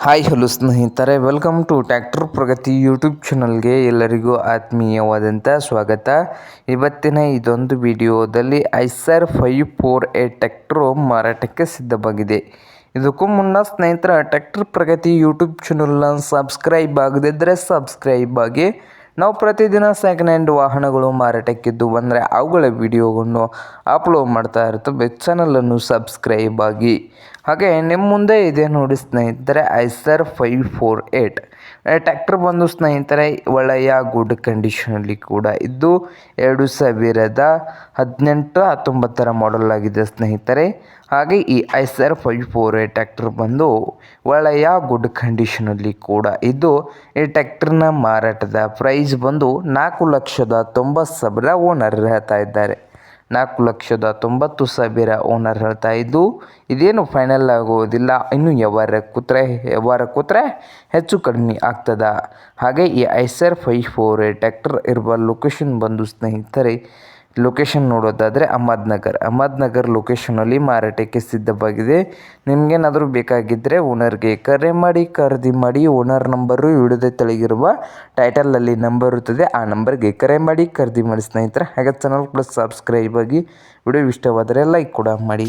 Hi hello ಸ್ನೇಹಿತರೆ, welcome to tractor Pragati YouTube ಚಾನಲ್ಗೆ ಎಲ್ಲರಿಗೂ ಆತ್ಮೀಯವಾದಂಥ ಸ್ವಾಗತ. ಇವತ್ತಿನ ಇದೊಂದು ವಿಡಿಯೋದಲ್ಲಿ ಐಸರ್ 548 ಟ್ರ್ಯಾಕ್ಟರು ಮಾರಾಟಕ್ಕೆ ಸಿದ್ಧವಾಗಿದೆ. ಇದಕ್ಕೂ ಮುನ್ನ ಸ್ನೇಹಿತರ ಟ್ರ್ಯಾಕ್ಟರ್ ಪ್ರಗತಿ ಯೂಟ್ಯೂಬ್ ಚಾನಲ್ನ ಸಬ್ಸ್ಕ್ರೈಬ್ ಆಗದಿದ್ದರೆ ಸಬ್ಸ್ಕ್ರೈಬ್ ಆಗಿ. ನಾವು ಪ್ರತಿದಿನ ಸೆಕೆಂಡ್ ಹ್ಯಾಂಡ್ ವಾಹನಗಳು ಮಾರಾಟಕ್ಕಿದ್ದು ಬಂದರೆ ಅವುಗಳ ವಿಡಿಯೋವನ್ನು ಅಪ್ಲೋಡ್ ಮಾಡ್ತಾ ಇರ್ತವೆ. ಚಾನಲನ್ನು ಸಬ್ಸ್ಕ್ರೈಬ್ ಆಗಿ. ಹಾಗೆ ನಿಮ್ಮ ಮುಂದೆ ಇದೆ ನೋಡಿ ಸ್ನೇಹಿತರೆ, ಐಸರ್ 548 ಟ್ರ್ಯಾಕ್ಟರ್ ಬಂದು ಸ್ನೇಹಿತರೆ ಒಳ್ಳೆಯ ಗುಡ್ ಕಂಡೀಷನಲ್ಲಿ ಕೂಡ ಇದ್ದು 2018-19 ಮಾಡೆಲ್ ಆಗಿದೆ ಸ್ನೇಹಿತರೆ. ಹಾಗೆ ಈ ಐಸರ್ 548 ಟ್ರ್ಯಾಕ್ಟರ್ ಬಂದು ಒಳ್ಳೆಯ ಗುಡ್ ಕಂಡೀಷನಲ್ಲಿ ಕೂಡ ಇದ್ದು ಈ ಟ್ರ್ಯಾಕ್ಟರ್ನ ಮಾರಾಟದ ಪ್ರೈಸ್ ಬಂದು 4,90,000 ಓನರ್ ಹೇಳ್ತಾ ಇದ್ದಾರೆ. 4,90,000 ಓನರ್ ಹೇಳ್ತಾ ಇದ್ದು ಇದೇನು ಫೈನಲ್ ಆಗೋದಿಲ್ಲ. ಇನ್ನು ವ್ಯವಹಾರ ಕೂತ್ರೆ ಹೆಚ್ಚು ಕಡಿಮೆ ಆಗ್ತದ. ಹಾಗೆ ಈ ಐಸರ್ 548 ಟ್ರ್ಯಾಕ್ಟರ್ ಇರುವ ಲೊಕೇಶನ್ ಬಂದು ಸ್ನೇಹಿತರೆ, ಲೊಕೇಶನ್ ನೋಡೋದಾದರೆ ಅಹಮದ್ನಗರ್ ಲೊಕೇಶನಲ್ಲಿ ಮಾರಾಟಕ್ಕೆ ಸಿದ್ಧವಾಗಿದೆ. ನಿಮಗೇನಾದರೂ ಬೇಕಾಗಿದ್ದರೆ ಓನರ್ಗೆ ಕರೆ ಮಾಡಿ ಖರೀದಿ ಮಾಡಿ. ಓನರ್ ನಂಬರು ವಿಡಿಯೋದ ತೆಳಗಿರುವ ಟೈಟಲಲ್ಲಿ ನಂಬರ್ ಇರುತ್ತದೆ, ಆ ನಂಬರ್ಗೆ ಕರೆ ಮಾಡಿ ಖರೀದಿ ಮಾಡಿ ಸ್ನೇಹಿತರೆ. ಹಾಗೆ ಚಾನಲ್ ಕೂಡ ಸಬ್ಸ್ಕ್ರೈಬ್ ಆಗಿ. ವಿಡಿಯೋ ಇಷ್ಟವಾದರೆ ಲೈಕ್ ಕೂಡ ಮಾಡಿ.